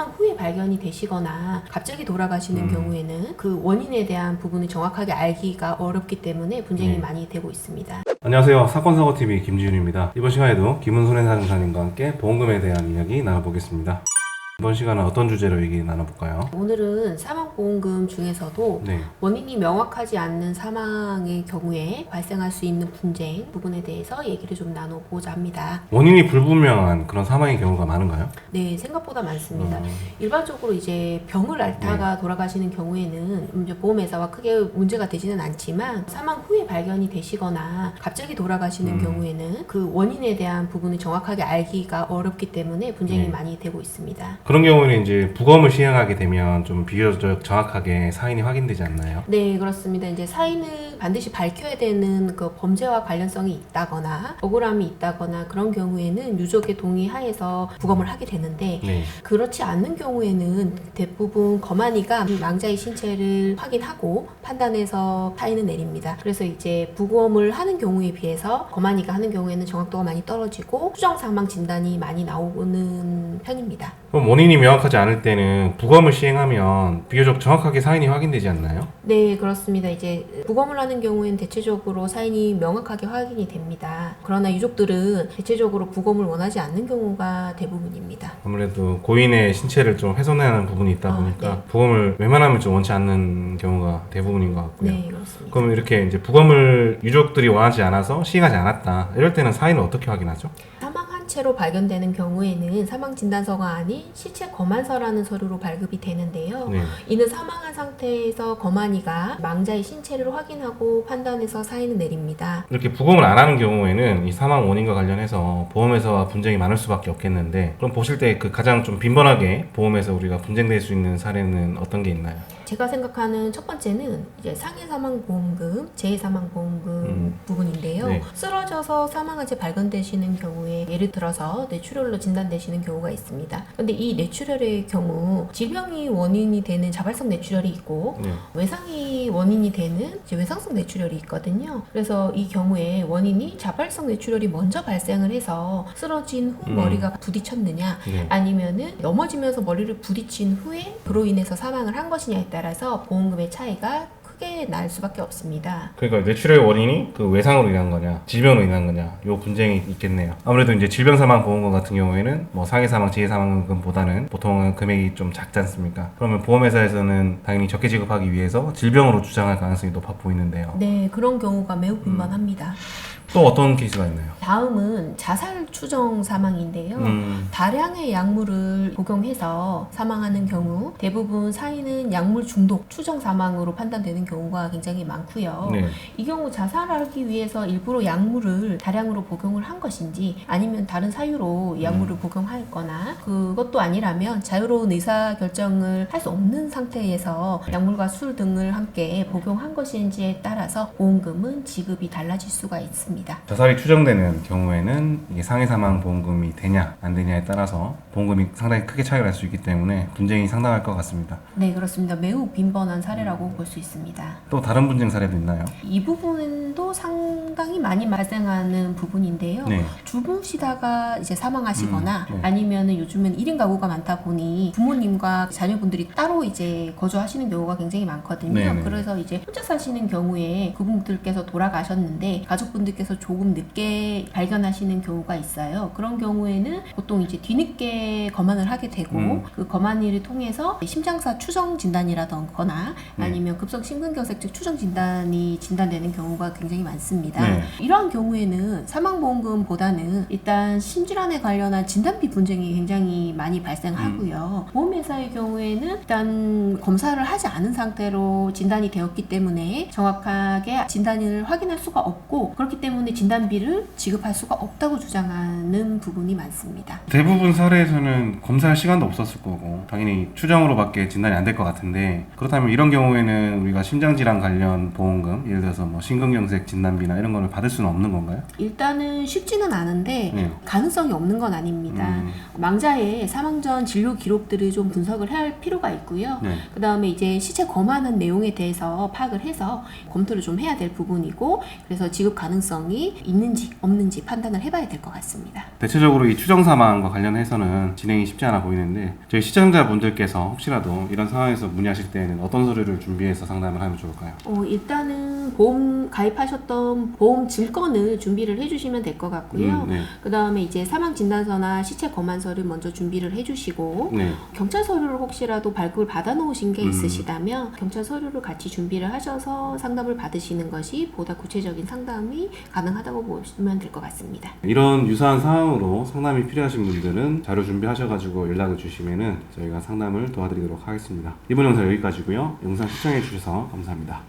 사망 후에 발견이 되시거나 갑자기 돌아가시는 경우에는 그 원인에 대한 부분을 정확하게 알기가 어렵기 때문에 분쟁이 많이 되고 있습니다. 안녕하세요. 사건사고TV 김지윤입니다. 이번 시간에도 김은손 사장님과 함께 보험금에 대한 이야기 나눠보겠습니다. 이번 시간은 어떤 주제로 얘기 나눠볼까요? 오늘은 사망보험금 중에서도 네. 원인이 명확하지 않는 사망의 경우에 발생할 수 있는 분쟁 부분에 대해서 얘기를 좀 나눠보자 합니다. 원인이 불분명한 그런 사망의 경우가 많은가요? 네, 생각보다 많습니다. 일반적으로 이제 병을 앓다가 돌아가시는 경우에는 이제 보험회사와 크게 문제가 되지는 않지만 사망 후에 발견이 되시거나 갑자기 돌아가시는 경우에는 그 원인에 대한 부분을 정확하게 알기가 어렵기 때문에 분쟁이 많이 되고 있습니다. 그런 경우는 이제 부검을 시행하게 되면 좀 비교적 정확하게 사인이 확인되지 않나요? 네, 그렇습니다. 이제 사인을 반드시 밝혀야 되는 그 범죄와 관련성이 있다거나 억울함이 있다거나 그런 경우에는 유족의 동의하에서 부검을 하게 되는데 네. 그렇지 않는 경우에는 대부분 거만이가 망자의 신체를 확인하고 판단해서 사인을 내립니다. 그래서 이제 부검을 하는 경우에 비해서 거만이가 하는 경우에는 정확도가 많이 떨어지고 추정 사망 진단이 많이 나오는 편입니다. 그럼 원인이 명확하지 않을 때는 부검을 시행하면 비교적 정확하게 사인이 확인되지 않나요? 네, 그렇습니다. 이제 부검을 하는 경우에는 대체적으로 사인이 명확하게 확인이 됩니다. 그러나 유족들은 대체적으로 부검을 원하지 않는 경우가 대부분입니다. 아무래도 고인의 신체를 좀 훼손하는 부분이 있다 보니까 네. 부검을 웬만하면 좀 원치 않는 경우가 대부분인 것 같고요. 네, 그렇습니다. 그럼 이렇게 이제 부검을 유족들이 원하지 않아서 시행하지 않았다. 이럴 때는 사인을 어떻게 확인하죠? 사망한 채로 발견되는 경우에는 사망진단서가 아닌 시체 검안서라는 서류로 발급이 되는데요. 네. 이는 사망한 상태에서 검안이가 망자의 신체를 확인하고 판단해서 사인을 내립니다. 이렇게 부검을 안 하는 경우에는 이 사망 원인과 관련해서 보험회사와 분쟁이 많을 수밖에 없겠는데 그럼 보실 때 그 가장 좀 빈번하게 보험에서 우리가 분쟁될 수 있는 사례는 어떤 게 있나요? 제가 생각하는 첫 번째는 이제 상해 사망 보험금, 재해 사망 보험금 부분인데요. 네. 쓰러져서 사망한 채 발견되시는 경우에 예를 들어서 뇌출혈로 진단되시는 경우가 있습니다. 근데 이 뇌출혈의 경우 질병이 원인이 되는 자발성 뇌출혈이 있고 네. 외상이 원인이 되는 이제 외상성 뇌출혈이 있거든요. 그래서 이 경우에 원인이 자발성 뇌출혈이 먼저 발생을 해서 쓰러진 후 머리가 부딪혔느냐 네. 아니면은 넘어지면서 머리를 부딪힌 후에 그로 인해서 사망을 한 것이냐에 따라서 보험금의 차이가 크게 날 수밖에 없습니다. 그러니까 뇌출혈의 원인이 그 외상으로 인한 거냐, 질병으로 인한 거냐, 요 분쟁이 있겠네요. 아무래도 이제 질병사망보험금 같은 경우에는 뭐 상해사망, 재해사망금보다는 보통은 금액이 좀 작지 않습니까? 그러면 보험회사에서는 당연히 적게 지급하기 위해서 질병으로 주장할 가능성이 높아 보이는데요. 네, 그런 경우가 매우 빈번합니다. 또 어떤 케이스가 있나요? 다음은 자살 추정 사망인데요. 다량의 약물을 복용해서 사망하는 경우 대부분 사인은 약물 중독 추정 사망으로 판단되는 경우가 굉장히 많고요. 네. 이 경우 자살하기 위해서 일부러 약물을 다량으로 복용을 한 것인지 아니면 다른 사유로 약물을 복용하였거나 그것도 아니라면 자유로운 의사결정을 할 수 없는 상태에서 약물과 술 등을 함께 복용한 것인지에 따라서 보험금은 지급이 달라질 수가 있습니다. 자살이 추정되는 경우에는 이게 상해사망보험금이 되냐 안 되냐에 따라서 보험금이 상당히 크게 차이가 날 수 있기 때문에 분쟁이 상당할 것 같습니다. 네, 그렇습니다. 매우 빈번한 사례라고 볼 수 있습니다. 또 다른 분쟁 사례도 있나요? 이 부분도 상당히 많이 발생하는 부분인데요. 네. 주무시다가 이제 사망하시거나 네. 아니면은 요즘은 1인 가구가 많다 보니 부모님과 자녀분들이 따로 이제 거주하시는 경우가 굉장히 많거든요. 네네. 그래서 이제 혼자 사시는 경우에 그분들께서 돌아가셨는데 가족분들께서 조금 늦게 발견하시는 경우가 있어요. 그런 경우에는 보통 이제 뒤늦게 검안을 하게 되고 그 검안일을 통해서 심장사 추정 진단이라던거나 아니면 급성 심근경색증 추정 진단이 진단되는 경우가 굉장히 많습니다. 네. 이러한 경우에는 사망보험금보다는 일단 심질환에 관련한 진단비 분쟁이 굉장히 많이 발생하고요. 보험회사의 경우에는 일단 검사를 하지 않은 상태로 진단이 되었기 때문에 정확하게 진단을 확인할 수가 없고 그렇기 때문에 진단비를 지급할 수가 없다고 주장하는 부분이 많습니다. 대부분 사례에서는 검사할 시간도 없었을 거고 당연히 추정으로밖에 진단이 안 될 것 같은데 그렇다면 이런 경우에는 우리가 심장질환 관련 보험금 예를 들어서 뭐 심근경색 진단비나 이런 거를 받을 수는 없는 건가요? 일단은 쉽지는 않은데 네. 가능성이 없는 건 아닙니다. 망자의 사망 전 진료 기록들을 좀 분석을 할 필요가 있고요. 네. 그 다음에 이제 시체 검안한 내용에 대해서 파악을 해서 검토를 좀 해야 될 부분이고 그래서 지급 가능성 가능성이 있는지 없는지 판단을 해봐야 될 것 같습니다. 대체적으로 이 추정 사망과 관련해서는 진행이 쉽지 않아 보이는데 저희 시청자분들께서 혹시라도 이런 상황에서 문의하실 때에는 어떤 서류를 준비해서 상담을 하면 좋을까요? 일단은 보험 가입하셨던 보험 증권을 준비를 해주시면 될 것 같고요. 네. 그 다음에 이제 사망 진단서나 시체 검안서를 먼저 준비를 해주시고 네. 경찰 서류를 혹시라도 발급을 받아 놓으신 게 있으시다면 경찰 서류를 같이 준비를 하셔서 상담을 받으시는 것이 보다 구체적인 상담이 가능하다고 보시면 될 것 같습니다. 이런 유사한 상황으로 상담이 필요하신 분들은 자료 준비하셔가지고 연락을 주시면은 저희가 상담을 도와드리도록 하겠습니다. 이번 영상 여기까지고요. 영상 시청해 주셔서 감사합니다.